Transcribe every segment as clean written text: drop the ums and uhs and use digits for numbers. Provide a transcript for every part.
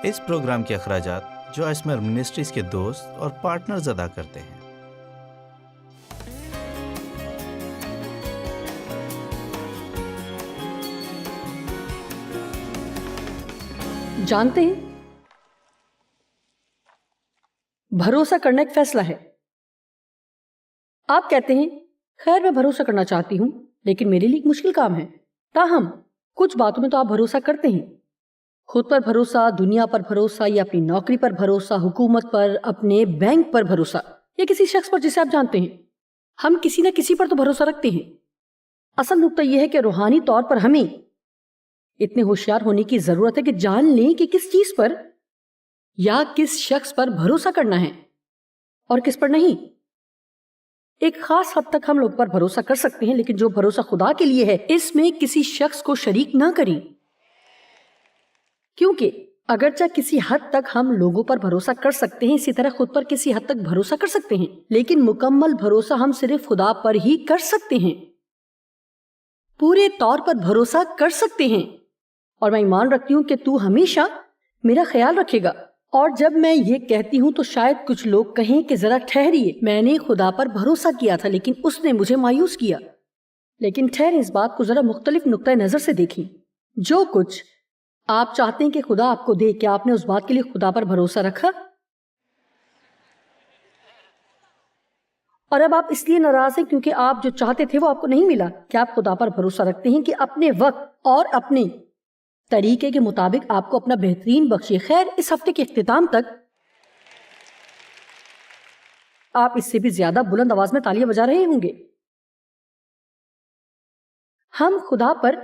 اس programme کے اخراجات جو اسمر منسٹریز کے دوست اور پارٹنرز ادا کرتے ہیں۔ جانتے ہیں، بھروسہ کرنا ایک فیصلہ ہے۔ آپ کہتے ہیں خیر میں بھروسہ کرنا چاہتی ہوں لیکن میرے لیے ایک مشکل کام ہے، تاہم کچھ باتوں میں تو آپ بھروسہ کرتے ہیں۔ خود پر بھروسہ، دنیا پر بھروسہ، یا اپنی نوکری پر بھروسہ، حکومت پر، اپنے بینک پر بھروسہ، یا کسی شخص پر جسے آپ جانتے ہیں۔ ہم کسی نہ کسی پر تو بھروسہ رکھتے ہیں۔ اصل نقطہ یہ ہے کہ روحانی طور پر ہمیں اتنے ہوشیار ہونے کی ضرورت ہے کہ جان لیں کہ کس چیز پر یا کس شخص پر بھروسہ کرنا ہے اور کس پر نہیں۔ ایک خاص حد تک ہم لوگ پر بھروسہ کر سکتے ہیں، لیکن جو بھروسہ خدا کے لیے ہے اس میں کسی شخص کو شریک نہ کریں، کیونکہ اگرچہ کسی حد تک ہم لوگوں پر بھروسہ کر سکتے ہیں، اسی طرح خود پر کسی حد تک بھروسہ کر سکتے ہیں، لیکن مکمل بھروسہ ہم صرف خدا پر ہی کر سکتے ہیں، پورے طور پر بھروسہ کر سکتے ہیں۔ اور میں ایمان رکھتی ہوں کہ تو ہمیشہ میرا خیال رکھے گا۔ اور جب میں یہ کہتی ہوں تو شاید کچھ لوگ کہیں کہ ذرا ٹھہریے، میں نے خدا پر بھروسہ کیا تھا لیکن اس نے مجھے مایوس کیا۔ لیکن ٹھہریں، اس بات کو ذرا مختلف نقطہ نظر سے دیکھیں۔ جو کچھ آپ چاہتے ہیں کہ خدا آپ کو دے، کیا آپ نے اس بات کے لیے خدا پر بھروسہ رکھا؟ اور اب آپ اس لیے ناراض ہیں کیونکہ آپ جو چاہتے تھے وہ آپ کو نہیں ملا۔ کیا آپ خدا پر بھروسہ رکھتے ہیں کہ اپنے وقت اور اپنے طریقے کے مطابق آپ کو اپنا بہترین بخشے؟ خیر، اس ہفتے کے اختتام تک آپ اس سے بھی زیادہ بلند آواز میں تالیاں بجا رہے ہوں گے۔ ہم خدا پر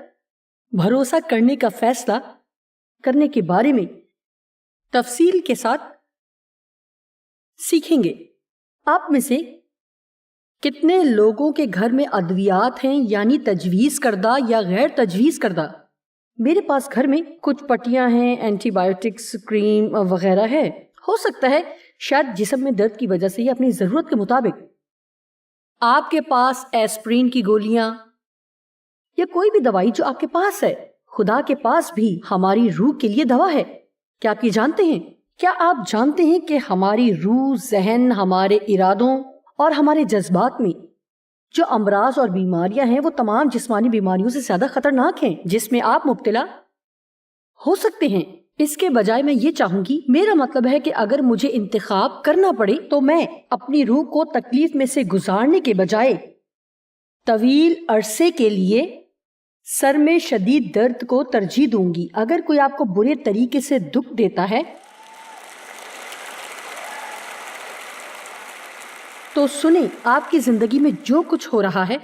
بھروسہ کرنے کا فیصلہ کرنے کے بارے میں تفصیل کے ساتھ سیکھیں گے۔ آپ میں سے کتنے لوگوں کے گھر میں ادویات ہیں، یعنی تجویز کردہ یا غیر تجویز کردہ؟ میرے پاس گھر میں کچھ پٹیاں ہیں، اینٹی بایوٹکس، کریم وغیرہ ہے۔ ہو سکتا ہے شاید جسم میں درد کی وجہ سے یا اپنی ضرورت کے مطابق آپ کے پاس ایسپرین کی گولیاں یا کوئی بھی دوائی جو آپ کے پاس ہے۔ خدا کے پاس بھی ہماری روح کے لیے دوا ہے۔ کیا آپ یہ جانتے ہیں؟ کیا آپ جانتے ہیں کہ ہماری روح، ذہن، ہمارے ارادوں اور ہمارے جذبات میں جو امراض اور بیماریاں ہیں وہ تمام جسمانی بیماریوں سے زیادہ خطرناک ہیں جس میں آپ مبتلا ہو سکتے ہیں؟ اس کے بجائے میں یہ چاہوں گی، میرا مطلب ہے کہ اگر مجھے انتخاب کرنا پڑے تو میں اپنی روح کو تکلیف میں سے گزارنے کے بجائے طویل عرصے کے لیے سر میں شدید درد کو ترجیح دوں گی۔ اگر کوئی آپ کو برے طریقے سے دکھ دیتا ہے تو سنیں، آپ کی زندگی میں جو کچھ ہو رہا ہے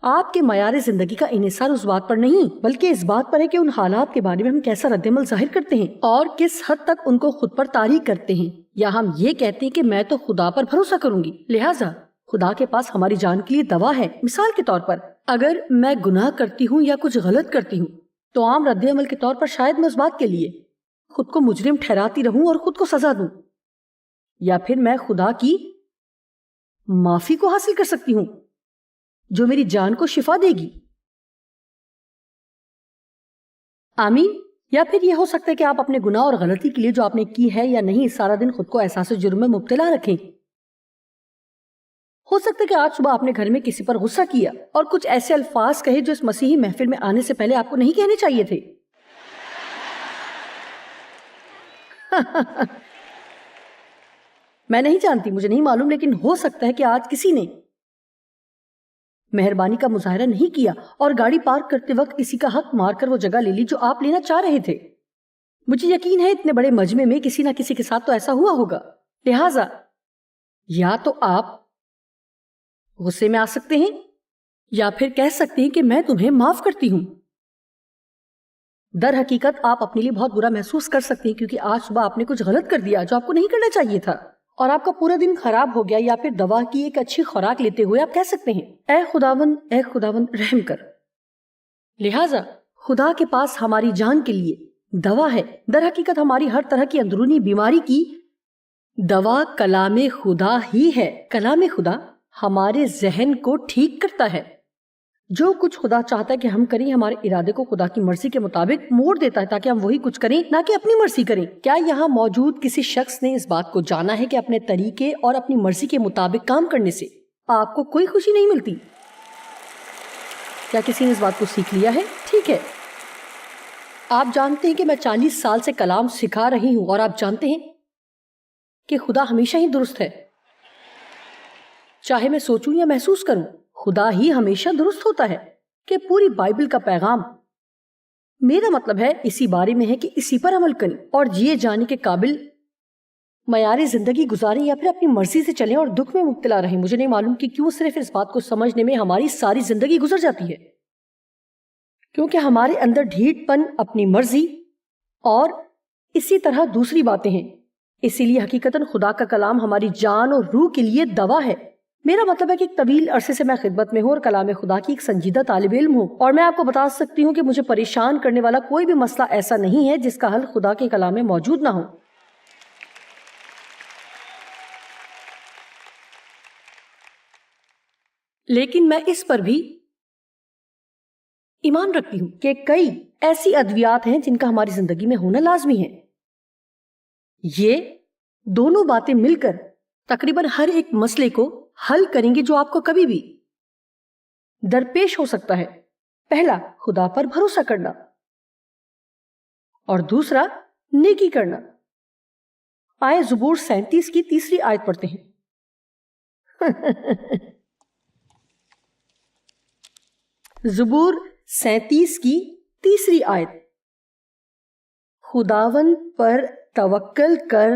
آپ کے معیار زندگی کا انحصار اس بات پر نہیں بلکہ اس بات پر ہے کہ ان حالات کے بارے میں ہم کیسا رد عمل ظاہر کرتے ہیں اور کس حد تک ان کو خود پر طاری کرتے ہیں۔ یا ہم یہ کہتے ہیں کہ میں تو خدا پر بھروسہ کروں گی، لہٰذا خدا کے پاس ہماری جان کے لیے دوا ہے۔ مثال کے طور پر اگر میں گناہ کرتی ہوں یا کچھ غلط کرتی ہوں تو عام رد عمل کے طور پر شاید میں اس بات کے لیے خود کو مجرم ٹھہراتی رہوں اور خود کو سزا دوں، یا پھر میں خدا کی معافی کو حاصل کر سکتی ہوں جو میری جان کو شفا دے گی۔ آمین۔ یا پھر یہ ہو سکتا ہے کہ آپ اپنے گناہ اور غلطی کے لیے جو آپ نے کی ہے یا نہیں سارا دن خود کو احساس جرم میں مبتلا رکھیں۔ ہو سکتا ہے کہ آج صبح آپ نے گھر میں کسی پر غصہ کیا اور کچھ ایسے الفاظ کہے جو اس مسیحی محفل میں آنے سے پہلے آپ کو نہیں کہنے چاہیے تھے۔ میں نہیں جانتی، مجھے نہیں معلوم، لیکن ہو سکتا ہے کہ آج کسی نے مہربانی کا مظاہرہ نہیں کیا اور گاڑی پارک کرتے وقت کسی کا حق مار کر وہ جگہ لے لی جو آپ لینا چاہ رہے تھے۔ مجھے یقین ہے اتنے بڑے مجمع میں کسی نہ کسی کے ساتھ تو ایسا ہوا ہوگا، لہٰذا یا تو آپ غصے میں آ سکتے ہیں یا پھر کہہ سکتے ہیں کہ میں تمہیں معاف کرتی ہوں۔ در حقیقت آپ اپنے لیے بہت برا محسوس کر سکتے ہیں کیونکہ آج صبح آپ نے کچھ غلط کر دیا جو آپ کو نہیں کرنا چاہیے تھا اور آپ کا پورا دن خراب ہو گیا، یا پھر دوا کی ایک اچھی خوراک لیتے ہوئے آپ کہہ سکتے ہیں اے خداوند رحم کر۔ لہٰذا خدا کے پاس ہماری جان کے لیے دوا ہے۔ در حقیقت ہماری ہر طرح کی اندرونی بیماری کی دوا کلام خدا ہی ہے۔ کلام خدا ہمارے ذہن کو ٹھیک کرتا ہے جو کچھ خدا چاہتا ہے کہ ہم کریں، ہمارے ارادے کو خدا کی مرضی کے مطابق موڑ دیتا ہے تاکہ ہم وہی کچھ کریں، نہ کہ اپنی مرضی کریں۔ کیا یہاں موجود کسی شخص نے اس بات کو جانا ہے کہ اپنے طریقے اور اپنی مرضی کے مطابق کام کرنے سے آپ کو کوئی خوشی نہیں ملتی؟ کیا کسی نے اس بات کو سیکھ لیا ہے؟ ٹھیک ہے، آپ جانتے ہیں کہ میں 40 سال سے کلام سکھا رہی ہوں، اور آپ جانتے ہیں کہ خدا ہمیشہ ہی درست ہے۔ چاہے میں سوچوں یا محسوس کروں، خدا ہی ہمیشہ درست ہوتا ہے کہ پوری بائبل کا پیغام، میرا مطلب ہے، اسی بارے میں ہے کہ اسی پر عمل کریں اور جیے جانے کے قابل معیاری زندگی گزاریں، یا پھر اپنی مرضی سے چلیں اور دکھ میں مبتلا رہیں۔ مجھے نہیں معلوم کہ کیوں صرف اس بات کو سمجھنے میں ہماری ساری زندگی گزر جاتی ہے، کیونکہ ہمارے اندر ڈھیٹ پن، اپنی مرضی اور اسی طرح دوسری باتیں ہیں۔ اسی لیے حقیقتاً خدا کا کلام ہماری جان اور روح کے لیے دوا ہے۔ میرا مطلب ہے کہ ایک طویل عرصے سے میں خدمت میں ہوں اور کلام خدا کی ایک سنجیدہ طالب علم ہوں، اور میں آپ کو بتا سکتی ہوں کہ مجھے پریشان کرنے والا کوئی بھی مسئلہ ایسا نہیں ہے جس کا حل خدا کے کلام میں موجود نہ ہو۔ لیکن میں اس پر بھی ایمان رکھتی ہوں کہ کئی ایسی ادویات ہیں جن کا ہماری زندگی میں ہونا لازمی ہے۔ یہ دونوں باتیں مل کر تقریباً ہر ایک مسئلے کو حل کریں گے جو آپ کو کبھی بھی درپیش ہو سکتا ہے۔ پہلا، خدا پر بھروسہ کرنا، اور دوسرا، نیکی کرنا۔ آئے زبور 37 کی 3 آیت پڑھتے ہیں۔ زبور 37 کی 3 آیت، خداوند پر توکل کر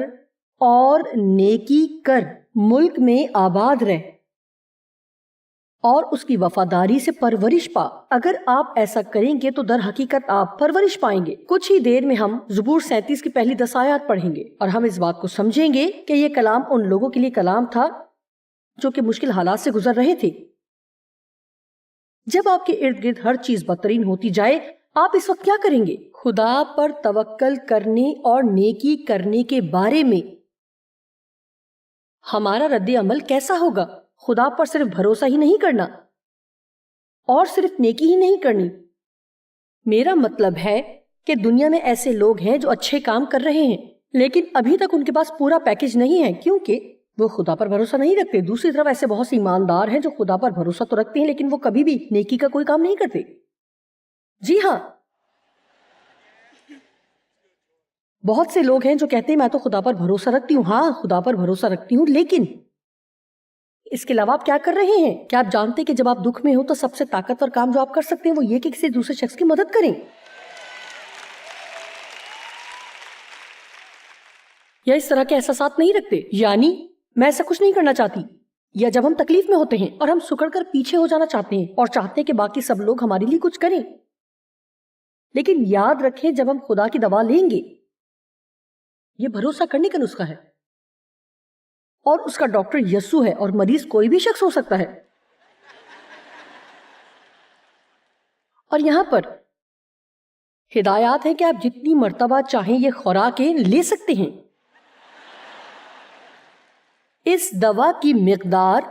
اور نیکی کر، ملک میں آباد رہ اور اس کی وفاداری سے پرورش پا۔ اگر آپ ایسا کریں گے تو در حقیقت آپ پرورش پائیں گے۔ کچھ ہی دیر میں ہم زبور 37 کی پہلی 10 آیات پڑھیں گے، اور ہم اس بات کو سمجھیں گے کہ یہ کلام ان لوگوں کے لیے کلام تھا جو کہ مشکل حالات سے گزر رہے تھے۔ جب آپ کے ارد گرد ہر چیز بدترین ہوتی جائے، آپ اس وقت کیا کریں گے؟ خدا پر توکل کرنے اور نیکی کرنے کے بارے میں ہمارا رد عمل کیسا ہوگا؟ خدا پر صرف بھروسہ ہی نہیں کرنا اور صرف نیکی ہی نہیں کرنی۔ میرا مطلب ہے کہ دنیا میں ایسے لوگ ہیں جو اچھے کام کر رہے ہیں لیکن ابھی تک ان کے پاس پورا پیکج نہیں ہے کیونکہ وہ خدا پر بھروسہ نہیں رکھتے۔ دوسری طرف ایسے بہت سے ایماندار ہیں جو خدا پر بھروسہ تو رکھتے ہیں لیکن وہ کبھی بھی نیکی کا کوئی کام نہیں کرتے۔ جی ہاں، بہت سے لوگ ہیں جو کہتے ہیں میں تو خدا پر بھروسہ رکھتی ہوں، ہاں خدا پر بھروسہ رکھتی ہوں، لیکن اس کے علاوہ آپ کیا کر رہے ہیں؟ کیا آپ جانتے ہیں کہ جب آپ دکھ میں ہو تو سب سے طاقتور کام جو آپ کر سکتے ہیں وہ یہ کہ کسی دوسرے شخص کی مدد کریں، یا اس طرح کے احساسات نہیں رکھتے، یعنی میں ایسا کچھ نہیں کرنا چاہتی، یا جب ہم تکلیف میں ہوتے ہیں اور ہم سکڑ کر پیچھے ہو جانا چاہتے ہیں اور چاہتے ہیں کہ باقی سب لوگ ہمارے لیے کچھ کریں۔ لیکن یاد رکھیں جب ہم خدا کی دوا لیں گے، یہ بھروسہ کرنے کا نسخہ ہے، اور اس کا ڈاکٹر یسوع ہے، اور مریض کوئی بھی شخص ہو سکتا ہے۔ اور یہاں پر ہدایات ہے کہ آپ جتنی مرتبہ چاہیں یہ خوراکیں لے سکتے ہیں۔ اس دوا کی مقدار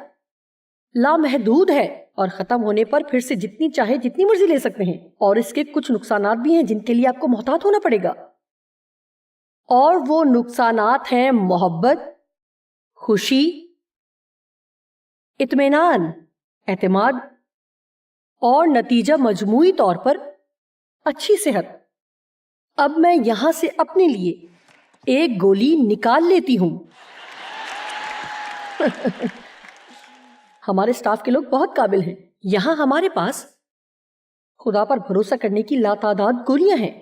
لامحدود ہے اور ختم ہونے پر پھر سے جتنی چاہے جتنی مرضی لے سکتے ہیں، اور اس کے کچھ نقصانات بھی ہیں جن کے لیے آپ کو محتاط ہونا پڑے گا، اور وہ نقصانات ہیں محبت، خوشی، اطمینان، اعتماد، اور نتیجہ مجموعی طور پر اچھی صحت۔ اب میں یہاں سے اپنے لیے ایک گولی نکال لیتی ہوں۔ ہمارے سٹاف کے لوگ بہت قابل ہیں۔ یہاں ہمارے پاس خدا پر بھروسہ کرنے کی لاتعداد گولیاں ہیں۔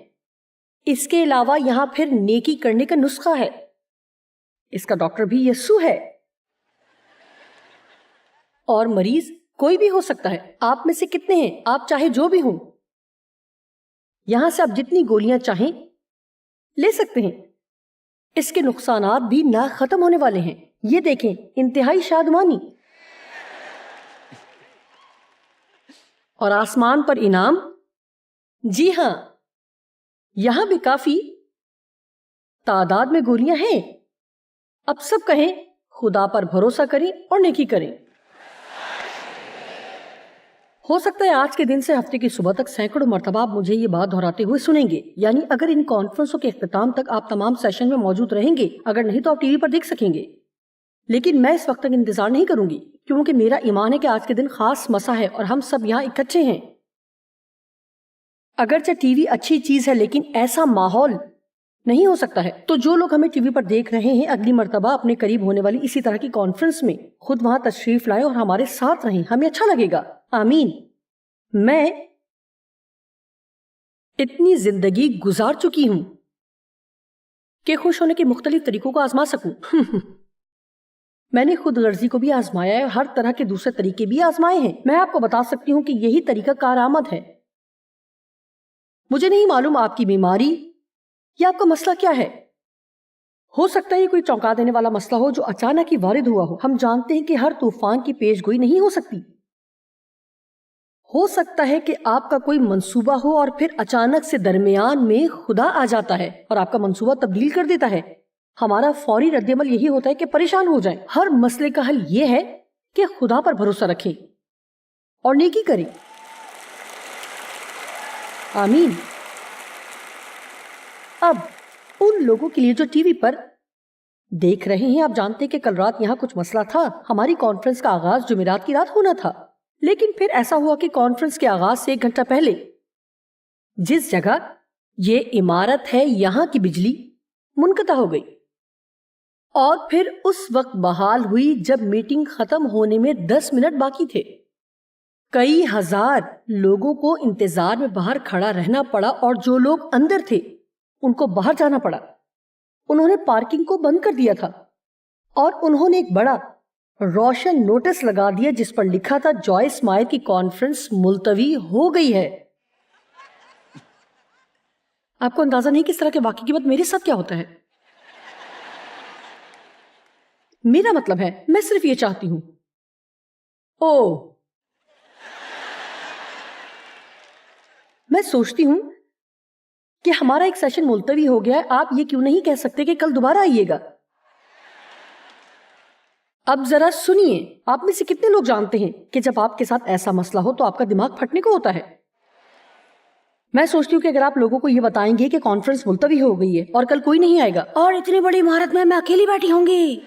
اس کے علاوہ یہاں پھر نیکی کرنے کا نسخہ ہے، اس کا ڈاکٹر بھی یسوع ہے، اور مریض کوئی بھی ہو سکتا ہے۔ آپ میں سے کتنے ہیں؟ آپ چاہے جو بھی ہوں، یہاں سے آپ جتنی گولیاں چاہیں لے سکتے ہیں۔ اس کے نقصانات بھی نہ ختم ہونے والے ہیں۔ یہ دیکھیں، انتہائی شادمانی اور آسمان پر انعام۔ جی ہاں، یہاں بھی کافی تعداد میں گولیاں ہیں۔ اب سب کہیں خدا پر بھروسہ کریں اور نیکی کریں۔ ہو سکتا ہے آج کے دن سے ہفتے کی صبح تک سینکڑوں مرتبہ آپ مجھے یہ بات دہراتے ہوئے سنیں گے، یعنی اگر ان کانفرنسوں کے اختتام تک آپ تمام سیشن میں موجود رہیں گے، اگر نہیں تو آپ ٹی وی پر دیکھ سکیں گے۔ لیکن میں اس وقت تک انتظار نہیں کروں گی، کیونکہ میرا ایمان ہے کہ آج کے دن خاص مسا ہے اور ہم سب یہاں اکٹھے ہیں۔ اگرچہ ٹی وی اچھی چیز ہے لیکن ایسا ماحول نہیں ہو سکتا ہے، تو جو لوگ ہمیں ٹی وی پر دیکھ رہے ہیں اگلی مرتبہ اپنے قریب ہونے والی اسی طرح کی کانفرنس میں خود وہاں تشریف لائیں اور ہمارے ساتھ رہیں، ہمیں اچھا لگے گا۔ آمین۔ میں اتنی زندگی گزار چکی ہوں کہ خوش ہونے کے مختلف طریقوں کو آزما سکوں۔ میں نے خود غرضی کو بھی آزمایا ہے اور ہر طرح کے دوسرے طریقے بھی آزمائے ہیں۔ میں آپ کو بتا سکتی ہوں کہ یہی طریقہ کارآمد ہے۔ مجھے نہیں معلوم آپ کی بیماری یا آپ کا مسئلہ کیا ہے۔ ہو سکتا ہے یہ کوئی چونکا دینے والا مسئلہ ہو جو اچانک ہی وارد ہوا ہو۔ ہم جانتے ہیں کہ ہر طوفان کی پیش گوئی نہیں ہو سکتی۔ ہو سکتا ہے کہ آپ کا کوئی منصوبہ ہو اور پھر اچانک سے درمیان میں خدا آ جاتا ہے اور آپ کا منصوبہ تبدیل کر دیتا ہے۔ ہمارا فوری رد عمل یہی ہوتا ہے کہ پریشان ہو جائیں۔ ہر مسئلے کا حل یہ ہے کہ خدا پر بھروسہ رکھیں اور نیکی کریں۔ آمین۔ اب ان لوگوں کے لیے جو ٹی وی پر دیکھ رہے ہیں، آپ جانتے ہیں کہ کل رات یہاں کچھ مسئلہ تھا۔ ہماری کانفرنس کا آغاز جمعرات کی رات ہونا تھا، لیکن پھر ایسا ہوا کہ کانفرنس کے آغاز سے 1 گھنٹہ پہلے جس جگہ یہ عمارت ہے یہاں کی بجلی منقطع ہو گئی اور پھر اس وقت بحال ہوئی جب میٹنگ ختم ہونے میں 10 منٹ باقی تھے۔ کئی ہزار لوگوں کو انتظار میں باہر کھڑا رہنا پڑا اور جو لوگ اندر تھے ان کو باہر جانا پڑا۔ انہوں نے پارکنگ کو بند کر دیا تھا اور انہوں نے ایک بڑا روشن نوٹس لگا دیا جس پر لکھا تھا جوائس مائر کی کانفرنس ملتوی ہو گئی ہے۔ آپ کو اندازہ نہیں کس طرح کے واقعے کے بعد میرے ساتھ کیا ہوتا ہے۔ میرا مطلب ہے میں صرف یہ چاہتی ہوں، میں سوچتی ہوں کہ ہمارا ایک سیشن ملتوی ہو گیا ہے، آپ یہ کیوں نہیں کہہ سکتے کہ کل دوبارہ آئیے گا؟ اب ذرا سنیے، آپ میں سے کتنے لوگ جانتے ہیں کہ جب آپ کے ساتھ ایسا مسئلہ ہو تو آپ کا دماغ پھٹنے کو ہوتا ہے؟ میں سوچتی ہوں کہ اگر آپ لوگوں کو یہ بتائیں گے کہ کانفرنس ملتوی ہو گئی ہے اور کل کوئی نہیں آئے گا اور اتنی بڑی عمارت میں اکیلی بیٹھی ہوں گی،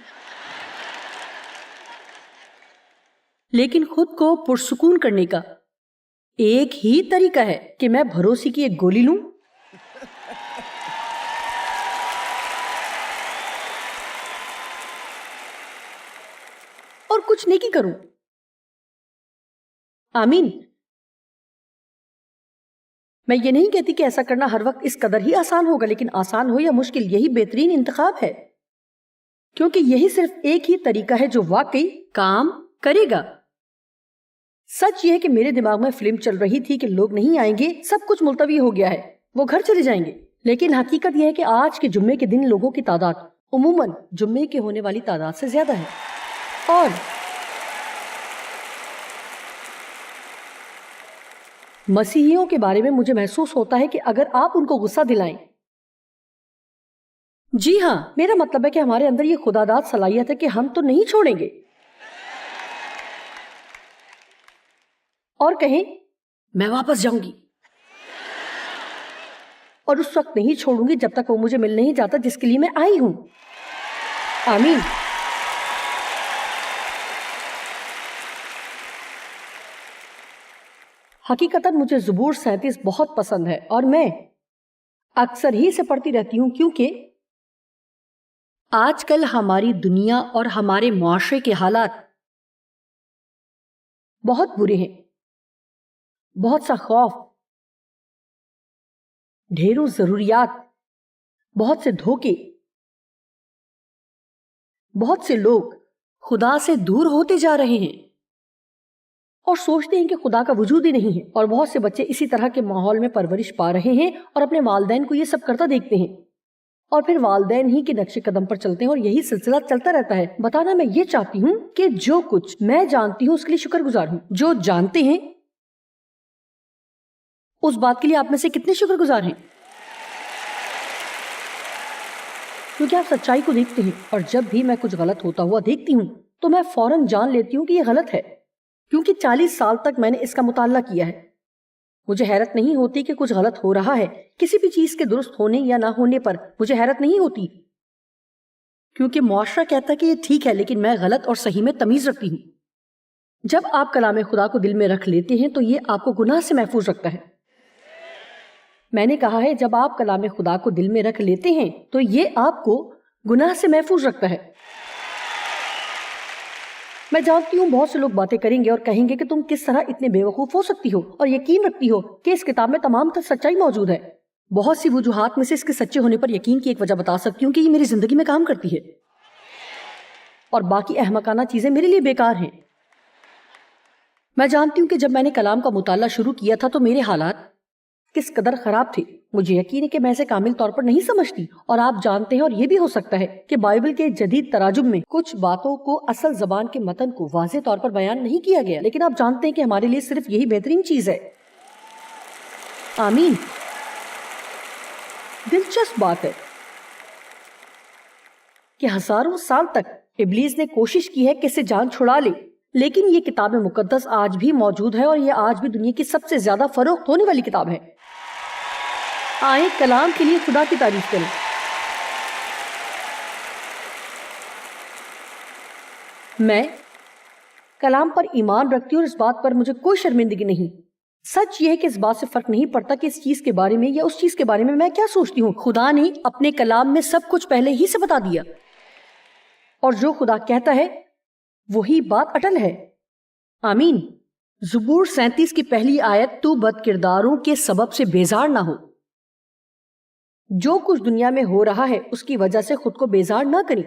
لیکن خود کو پرسکون کرنے کا ایک ہی طریقہ ہے کہ میں بھروسے کی ایک گولی لوں اور کچھ نیکی کروں۔ آمین۔ میں یہ نہیں کہتی کہ ایسا کرنا ہر وقت اس قدر ہی آسان ہوگا، لیکن آسان ہو یا مشکل یہی بہترین انتخاب ہے، کیونکہ یہی صرف ایک ہی طریقہ ہے جو واقعی کام کرے گا۔ سچ یہ ہے کہ میرے دماغ میں فلم چل رہی تھی کہ لوگ نہیں آئیں گے، سب کچھ ملتوی ہو گیا ہے، وہ گھر چلے جائیں گے، لیکن حقیقت یہ ہے کہ آج کے جمعے کے دن لوگوں کی تعداد عموماً جمعے کے ہونے والی تعداد سے زیادہ ہے۔ اور مسیحیوں کے بارے میں مجھے محسوس ہوتا ہے کہ اگر آپ ان کو غصہ دلائیں، جی ہاں، میرا مطلب ہے کہ ہمارے اندر یہ خداداد صلاحیت ہے کہ ہم تو نہیں چھوڑیں گے اور کہیں میں واپس جاؤں گی، اور اس وقت نہیں چھوڑوں گی جب تک وہ مجھے مل نہیں جاتا جس کے لیے میں آئی ہوں۔ آمین۔ حقیقتاً مجھے زبور 37 بہت پسند ہے اور میں اکثر ہی اسے پڑھتی رہتی ہوں، کیونکہ آج کل ہماری دنیا اور ہمارے معاشرے کے حالات بہت برے ہیں، بہت سا خوف، ڈھیروں ضروریات، بہت سے دھوکے، بہت سے لوگ خدا سے دور ہوتے جا رہے ہیں اور سوچتے ہیں کہ خدا کا وجود ہی نہیں ہے، اور بہت سے بچے اسی طرح کے ماحول میں پرورش پا رہے ہیں اور اپنے والدین کو یہ سب کرتا دیکھتے ہیں اور پھر والدین ہی کے نقش قدم پر چلتے ہیں اور یہی سلسلہ چلتا رہتا ہے۔ بتانا میں یہ چاہتی ہوں کہ جو کچھ میں جانتی ہوں اس کے لیے شکر گزار ہوں۔ جو جانتے ہیں اس بات کے لیے آپ میں سے کتنے شکر گزار ہیں؟ کیونکہ آپ سچائی کو دیکھتے ہیں، اور جب بھی میں کچھ غلط ہوتا ہوا دیکھتی ہوں تو میں فوراً جان لیتی ہوں کہ یہ غلط ہے کیونکہ 40 سال تک میں نے اس کا مطالعہ کیا ہے۔ مجھے حیرت نہیں ہوتی کہ کچھ غلط ہو رہا ہے، کسی بھی چیز کے درست ہونے یا نہ ہونے پر مجھے حیرت نہیں ہوتی، کیونکہ معاشرہ کہتا ہے کہ یہ ٹھیک ہے، لیکن میں غلط اور صحیح میں تمیز رکھتی ہوں۔ جب آپ کلام خدا کو دل میں رکھ لیتے ہیں تو یہ آپ کو گناہ سے محفوظ رکھتا ہے۔ میں نے کہا ہے جب آپ کلام خدا کو دل میں رکھ لیتے ہیں تو یہ آپ کو گناہ سے محفوظ رکھتا ہے۔ میں جانتی ہوں بہت سے لوگ باتیں کریں گے اور کہیں گے کہ تم کس طرح اتنے بے وقوف ہو سکتی ہو اور یقین رکھتی ہو کہ اس کتاب میں تمام تر سچائی موجود ہے۔ بہت سی وجوہات میں سے اس کے سچے ہونے پر یقین کی ایک وجہ بتا سکتی ہوں کہ یہ میری زندگی میں کام کرتی ہے، اور باقی احمقانہ چیزیں میرے لیے بیکار ہیں۔ میں جانتی ہوں کہ جب میں نے کلام کا مطالعہ شروع کیا تھا تو میرے حالات کس قدر خراب تھے۔ مجھے یقین ہے کہ میں اسے کامل طور پر نہیں سمجھتی، اور آپ جانتے ہیں، اور یہ بھی ہو سکتا ہے کہ بائبل کے جدید تراجم میں کچھ باتوں کو اصل زبان کے متن کو واضح طور پر بیان نہیں کیا گیا، لیکن آپ جانتے ہیں کہ ہمارے لیے صرف یہی بہترین چیز ہے۔ آمین۔ دلچسپ بات ہے کہ ہزاروں سال تک ابلیس نے کوشش کی ہے کہ اسے جان چھڑا لے، لیکن یہ کتاب مقدس آج بھی موجود ہے، اور یہ آج بھی دنیا کی سب سے زیادہ فروخت ہونے والی کتاب ہے۔ آئیں کلام کے لیے خدا کی تعریف کریں۔ میں کلام پر ایمان رکھتی ہوں، اور اس بات پر مجھے کوئی شرمندگی نہیں۔ سچ یہ ہے کہ اس بات سے فرق نہیں پڑتا کہ اس چیز کے بارے میں یا اس چیز کے بارے میں کیا سوچتی ہوں، خدا نے اپنے کلام میں سب کچھ پہلے ہی سے بتا دیا، اور جو خدا کہتا ہے وہی بات اٹل ہے۔ آمین۔ زبور 37 کی پہلی آیت، تو بد کرداروں کے سبب سے بیزار نہ ہو۔ جو کچھ دنیا میں ہو رہا ہے اس کی وجہ سے خود کو بیزار نہ کریں،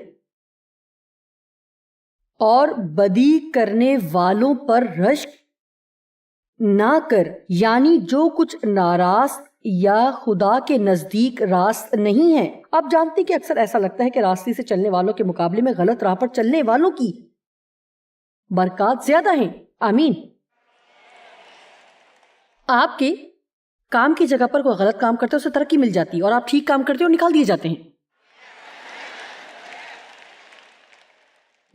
اور بدی کرنے والوں پر رشک نہ کر، یعنی جو کچھ ناراست یا خدا کے نزدیک راست نہیں ہے۔ آپ جانتے ہیں کہ اکثر ایسا لگتا ہے کہ راستے سے چلنے والوں کے مقابلے میں غلط راہ پر چلنے والوں کی برکات زیادہ ہیں۔ آمین۔ آپ کے کام کی جگہ پر کوئی غلط کام کرتے ہیں اسے ترقی مل جاتی ہے، اور آپ ٹھیک کام کرتے ہیں اور نکال دیے جاتے ہیں،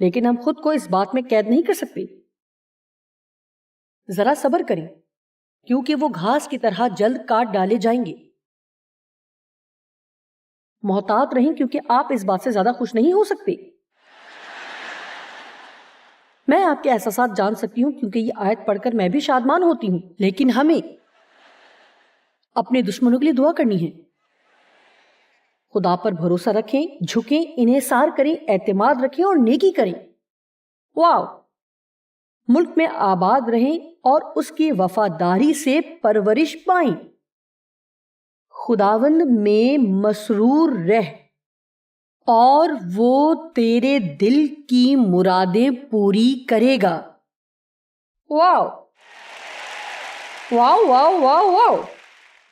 لیکن ہم خود کو اس بات میں قید نہیں کر سکتے۔ ذرا صبر کریں، کیونکہ وہ گھاس کی طرح جلد کاٹ ڈالے جائیں گے۔ محتاط رہیں، کیونکہ آپ اس بات سے زیادہ خوش نہیں ہو سکتے۔ میں آپ کے احساسات جان سکتی ہوں، کیونکہ یہ آیت پڑھ کر میں بھی شادمان ہوتی ہوں، لیکن ہمیں اپنے دشمنوں کے لیے دعا کرنی ہے۔ خدا پر بھروسہ رکھیں، جھکیں، انحصار کریں، اعتماد رکھیں اور نیکی کریں۔ واو! ملک میں آباد رہیں اور اس کی وفاداری سے پرورش پائیں۔ خداوند میں مسرور رہ، اور وہ تیرے دل کی مرادیں پوری کرے گا۔ واو واو واو واو واو!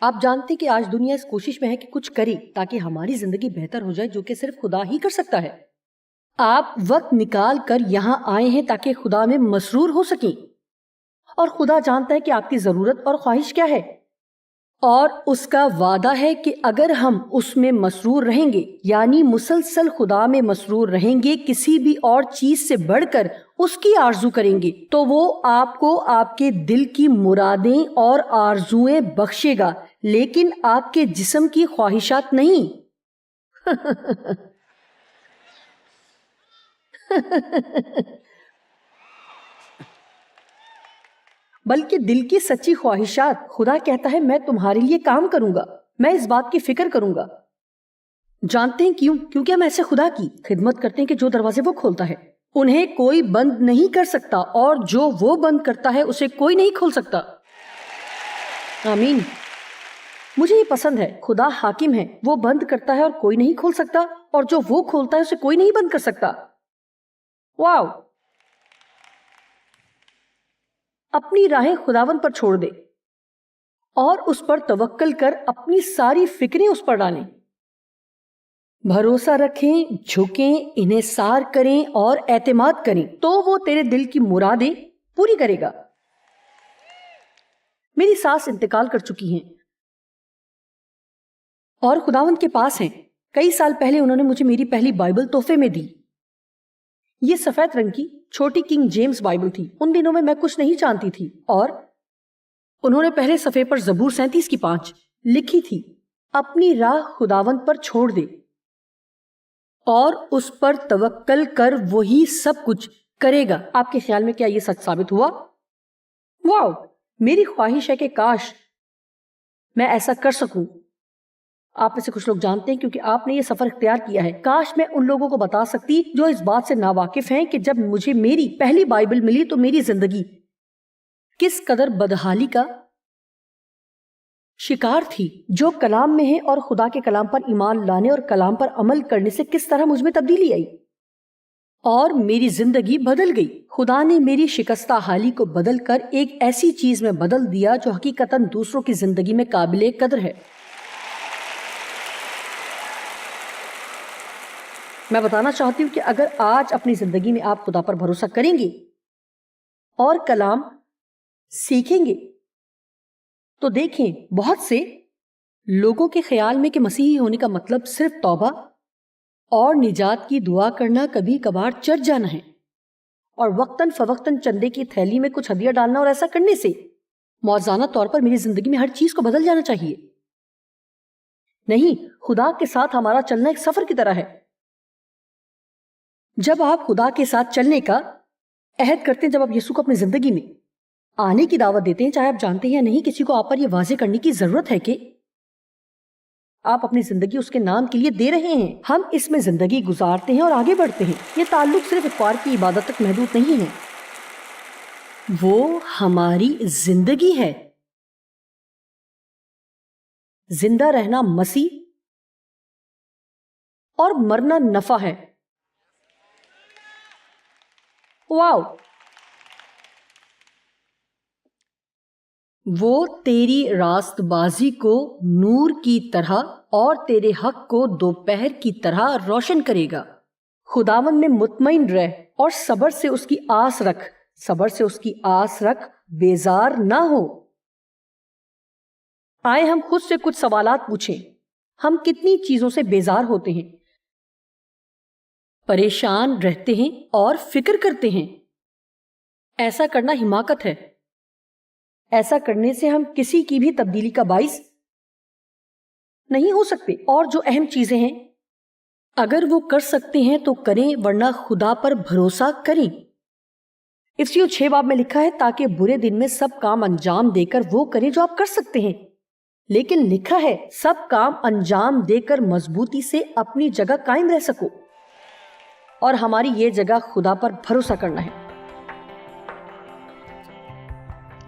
آپ جانتے کہ آج دنیا اس کوشش میں ہے کہ کچھ کرے تاکہ ہماری زندگی بہتر ہو جائے، جو کہ صرف خدا ہی کر سکتا ہے۔ آپ وقت نکال کر یہاں آئے ہیں تاکہ خدا میں مسرور ہو سکیں، اور خدا جانتا ہے کہ آپ کی ضرورت اور خواہش کیا ہے، اور اس کا وعدہ ہے کہ اگر ہم اس میں مسرور رہیں گے، یعنی مسلسل خدا میں مسرور رہیں گے، کسی بھی اور چیز سے بڑھ کر اس کی آرزو کریں گے، تو وہ آپ کو آپ کے دل کی مرادیں اور آرزویں بخشے گا، لیکن آپ کے جسم کی خواہشات نہیں۔ بلکہ دل کی سچی خواہشات۔ خدا کہتا ہے میں تمہارے لیے کام کروں گا، میں اس بات کی فکر کروں گا۔ جانتے ہیں کیوں؟ کیونکہ ہم ایسے خدا کی خدمت کرتے ہیں کہ جو دروازے وہ کھولتا ہے انہیں کوئی بند نہیں کر سکتا، اور جو وہ بند کرتا ہے اسے کوئی نہیں کھول سکتا۔ آمین۔ مجھے یہ پسند ہے، خدا حاکم ہے، وہ بند کرتا ہے اور کوئی نہیں کھول سکتا، اور جو وہ کھولتا ہے اسے کوئی نہیں بند کر سکتا۔ واو! اپنی راہیں خداوند پر چھوڑ دے اور اس پر توکل کر اپنی ساری فکریں اس پر ڈالیں۔ بھروسہ رکھیں، جھکیں، انحصار کریں اور اعتماد کریں، تو وہ تیرے دل کی مرادیں پوری کرے گا۔ میری ساس انتقال کر چکی ہیں اور خداوند کے پاس ہیں۔ کئی سال پہلے انہوں نے مجھے میری پہلی بائبل تحفے میں دی۔ یہ سفید رنگ کی چھوٹی کنگ جیمز بائبل تھی. ان دنوں میں کچھ نہیں جانتی تھی اور انہوں نے پہلے صفحے پر زبور 37 کی 5 لکھی تھی. اپنی راہ خداوند پر چھوڑ دے اور اس پر توکل کر، وہی سب کچھ کرے گا. آپ کے خیال میں کیا یہ سچ ثابت ہوا؟ واو! میری خواہش ہے کہ کاش میں ایسا کر سکوں. آپ میں سے کچھ لوگ جانتے ہیں کیونکہ آپ نے یہ سفر اختیار کیا ہے. کاش میں ان لوگوں کو بتا سکتی جو اس بات سے ناواقف ہیں کہ جب مجھے میری پہلی بائبل ملی تو میری زندگی کس قدر بدحالی کا شکار تھی، جو کلام میں ہے، اور خدا کے کلام پر ایمان لانے اور کلام پر عمل کرنے سے کس طرح مجھ میں تبدیلی آئی اور میری زندگی بدل گئی. خدا نے میری شکستہ حالی کو بدل کر ایک ایسی چیز میں بدل دیا جو حقیقتاً دوسروں کی زندگی میں قابل قدر ہے. میں بتانا چاہتی ہوں کہ اگر آج اپنی زندگی میں آپ خدا پر بھروسہ کریں گے اور کلام سیکھیں گے تو دیکھیں بہت سے لوگوں کے خیال میں کہ مسیحی ہونے کا مطلب صرف توبہ اور نجات کی دعا کرنا، کبھی کبھار چرچ جانا ہے اور وقتاً فوقتاً چندے کی تھیلی میں کچھ ہدیہ ڈالنا، اور ایسا کرنے سے موازانہ طور پر میری زندگی میں ہر چیز کو بدل جانا چاہیے. نہیں، خدا کے ساتھ ہمارا چلنا ایک سفر کی طرح ہے. جب آپ خدا کے ساتھ چلنے کا عہد کرتے ہیں، جب آپ یسوع کو اپنی زندگی میں آنے کی دعوت دیتے ہیں، چاہے آپ جانتے ہیں یا نہیں، کسی کو آپ پر یہ واضح کرنے کی ضرورت ہے کہ آپ اپنی زندگی اس کے نام کے لیے دے رہے ہیں. ہم اس میں زندگی گزارتے ہیں اور آگے بڑھتے ہیں. یہ تعلق صرف اتوار کی عبادت تک محدود نہیں ہے، وہ ہماری زندگی ہے. زندہ رہنا مسیح اور مرنا نفع ہے. واو! وہ تیری راست بازی کو نور کی طرح اور تیرے حق کو دوپہر کی طرح روشن کرے گا. خداوند میں مطمئن رہ اور صبر سے اس کی آس رکھ. صبر سے اس کی آس رکھ، بیزار نہ ہو. آئے ہم خود سے کچھ سوالات پوچھیں. ہم کتنی چیزوں سے بیزار ہوتے ہیں، پریشان رہتے ہیں اور فکر کرتے ہیں. ایسا کرنا حماقت ہے. ایسا کرنے سے ہم کسی کی بھی تبدیلی کا باعث نہیں ہو سکتے. اور جو اہم چیزیں ہیں اگر وہ کر سکتے ہیں تو کریں، ورنہ خدا پر بھروسہ کریں. افسیوں 6 باب میں لکھا ہے تاکہ برے دن میں سب کام انجام دے کر وہ کریں جو آپ کر سکتے ہیں. لیکن لکھا ہے سب کام انجام دے کر مضبوطی سے اپنی جگہ قائم رہ سکو. اور ہماری یہ جگہ خدا پر بھروسہ کرنا ہے.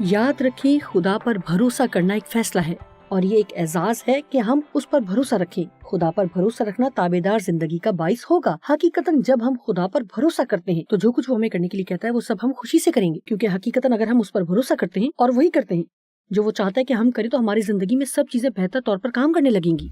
یاد رکھیں، خدا پر بھروسہ کرنا ایک فیصلہ ہے اور یہ ایک اعزاز ہے کہ ہم اس پر بھروسہ رکھیں. خدا پر بھروسہ رکھنا تابعدار زندگی کا باعث ہوگا. حقیقتاً جب ہم خدا پر بھروسہ کرتے ہیں تو جو کچھ وہ ہمیں کرنے کے لیے کہتا ہے وہ سب ہم خوشی سے کریں گے، کیونکہ حقیقتاً اگر ہم اس پر بھروسہ کرتے ہیں اور وہی کرتے ہیں جو وہ چاہتا ہے کہ ہم کریں تو ہماری زندگی میں سب چیزیں بہتر طور پر کام کرنے لگیں گی.